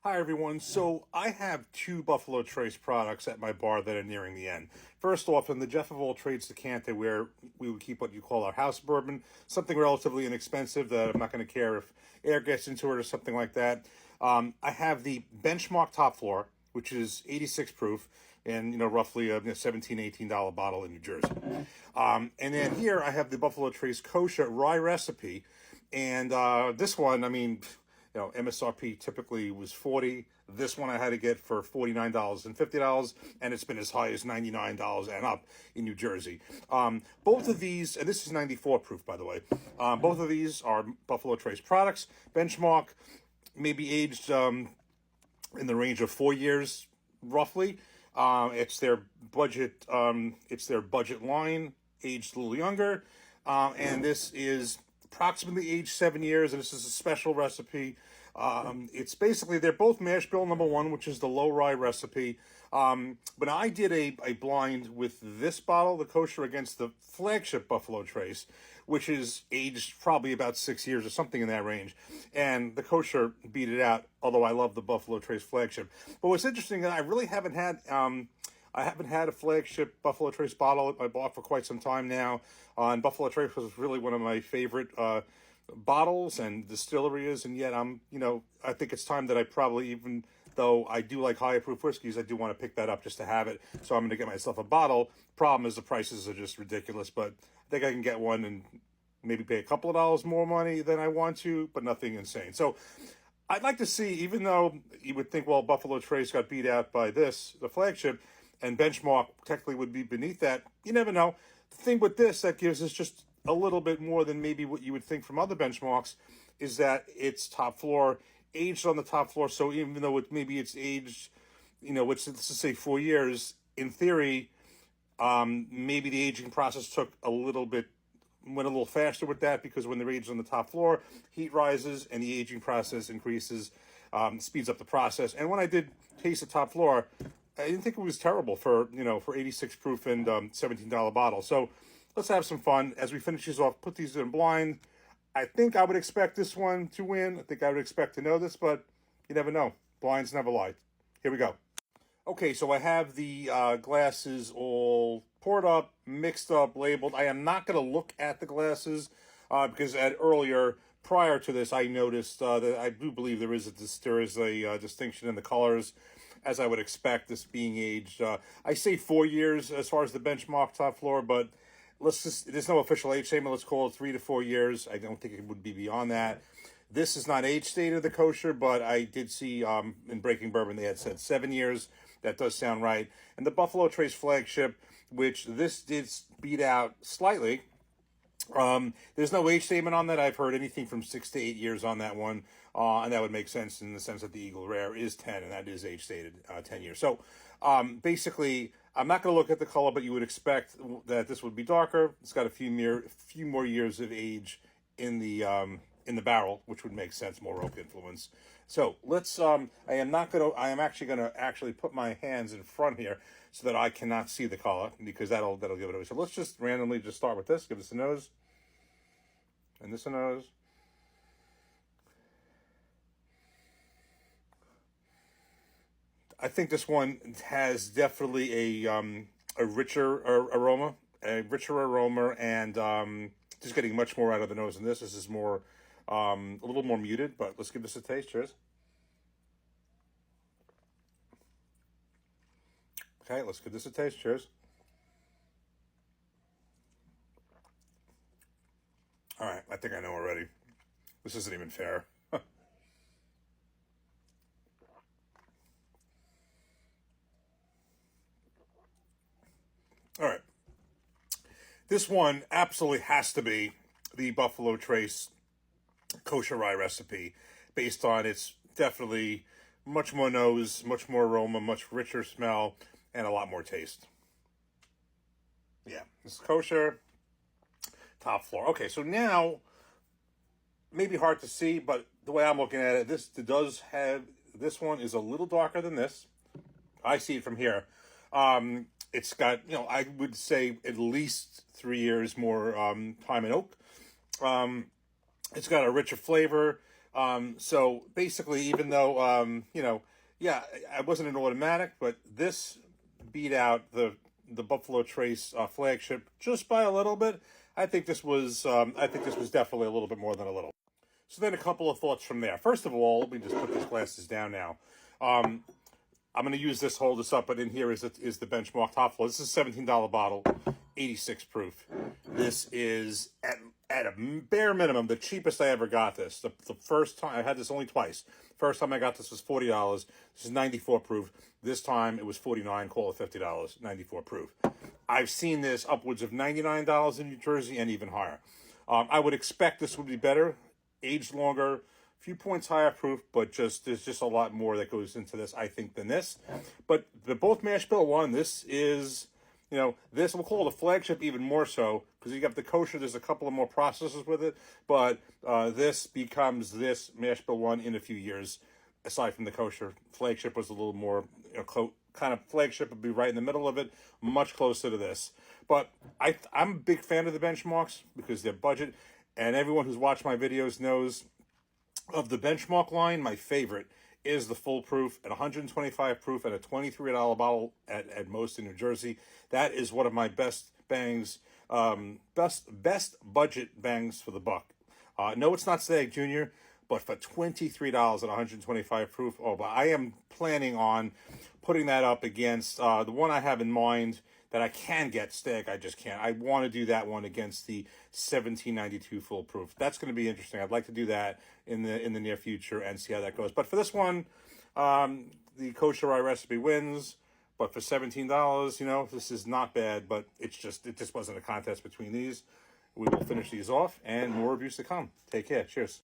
Hi, everyone. So I have two Buffalo Trace products at my bar that are nearing the end. First off, in the Jeff of All Trades decanter, where we would keep what you call our house bourbon, something relatively inexpensive that I'm not going to care if air gets into it or something like that. I have the Benchmark Top Floor, which is 86 proof and, roughly a $17, $18 bottle in New Jersey. And then here I have the Buffalo Trace Kosher Rye Recipe. And this one, MSRP typically was 40. This one I had to get for $49 and $50, and it's been as high as $99 and up in New Jersey. Both of these, and this is 94 proof, by the way. Both of these are Buffalo Trace products. Benchmark, maybe aged in the range of 4 years, roughly. It's their budget. It's their budget line, aged a little younger, and this is approximately aged 7 years, and this is a special recipe. It's basically, they're both mash bill number one, which is the low rye recipe. But I did a blind with this bottle, the Kosher, against the flagship Buffalo Trace, which is aged probably about 6 years or something in that range. And the Kosher beat it out, although I love the Buffalo Trace flagship. But what's interesting, I really haven't had a flagship Buffalo Trace bottle I bought for quite some time now. And Buffalo Trace was really one of my favorite bottles and distilleries. And yet I think it's time that I probably, even though I do like higher proof whiskeys, I do want to pick that up just to have it. So I'm going to get myself a bottle. Problem is the prices are just ridiculous, but I think I can get one and maybe pay a couple of dollars more money than I want to, but nothing insane. So I'd like to see, even though you would think, well, Buffalo Trace got beat out by this, the flagship, and Benchmark technically would be beneath that. You never know. The thing with this that gives us just a little bit more than maybe what you would think from other benchmarks is that it's top floor, aged on the top floor. So even though it's aged, let's just say 4 years, in theory, maybe the aging process went a little faster with that, because when they're aged on the top floor, heat rises and the aging process increases, speeds up the process. And when I did taste the top floor, I didn't think it was terrible for 86 proof and $17 bottle. So let's have some fun as we finish these off. Put these in blind. I think I would expect this one to win. I think I would expect to know this, but you never know. Blinds never lie. Here we go. Okay, so I have the glasses all poured up, mixed up, labeled. I am not going to look at the glasses because prior to this, I noticed that I do believe there is a distinction in the colors, as I would expect, this being aged. I say 4 years as far as the Benchmark top floor, but there's no official age statement. Let's call it 3 to 4 years. I don't think it would be beyond that. This is not age stated, the Kosher, but I did see in Breaking Bourbon they had said 7 years. That does sound right. And the Buffalo Trace flagship, which this did beat out slightly. There's no age statement on that. I've heard anything from 6 to 8 years on that one, and that would make sense in the sense that the Eagle Rare is 10, and that is age stated 10 years. So basically, I'm not going to look at the color, but you would expect that this would be darker. It's got a few more years of age in the barrel, which would make sense, more oak influence. So let's. I am actually going to put my hands in front here so that I cannot see the color, because that'll give it away. So let's just randomly just start with this. Give this a nose, and this a nose. I think this one has definitely a richer aroma, and just getting much more out of the nose than this. This is more. A little more muted, but let's give this a taste. Cheers. Okay, let's give this a taste. Cheers. All right, I think I know already. This isn't even fair. All right. This one absolutely has to be the Buffalo Trace Kosher Rye Recipe, based on its definitely much more nose, much more aroma, much richer smell, and a lot more taste. Yeah, this is Kosher top floor. Okay, so now, maybe hard to see, but the way I'm looking at it, this one is a little darker than this. I see it from here. It's got, I would say at least 3 years more time in oak. It's got a richer flavor, So basically, even though, yeah, I wasn't an automatic, but this beat out the Buffalo Trace flagship just by a little bit. I think this was definitely a little bit more than a little. So then a couple of thoughts from there. First of all, let me just put these glasses down now. I'm going to use this, hold this up, but in here is the Benchmark Top Floor. This is a $17 bottle, 86 proof. This is at a bare minimum the cheapest I ever got this. The first time I had this only twice. First time I got this was $40. This is 94 proof. This time it was $49. Call it $50. 94 proof. I've seen this upwards of $99 in New Jersey and even higher. I would expect this would be better, aged longer, few points higher proof, but there's just a lot more that goes into this, I think, than this. But the both mash bill one, this is, this we'll call it a flagship even more so because you got the kosher. There's a couple of more processes with it, but this becomes this mash bill one in a few years. Aside from the kosher, flagship was a little more, kind of flagship would be right in the middle of it, much closer to this. But I'm a big fan of the Benchmarks because they're budget, and everyone who's watched my videos knows. Of the Benchmark line, my favorite is the full proof at 125 proof at a $23 bottle at most in New Jersey. That is one of my best bangs, best budget bangs for the buck. No, it's not Stag Junior, but for $23 at 125 proof, oh, but I am planning on putting that up against the one I have in mind that I can get Stag. I just can't. I want to do that one against the 1792 full proof. That's going to be interesting. I'd like to do that in the near future and see how that goes. But for this one, the Kosher Rye recipe wins. But for $17, this is not bad. But it just wasn't a contest between these. We will finish these off, and more reviews to come. Take care. Cheers.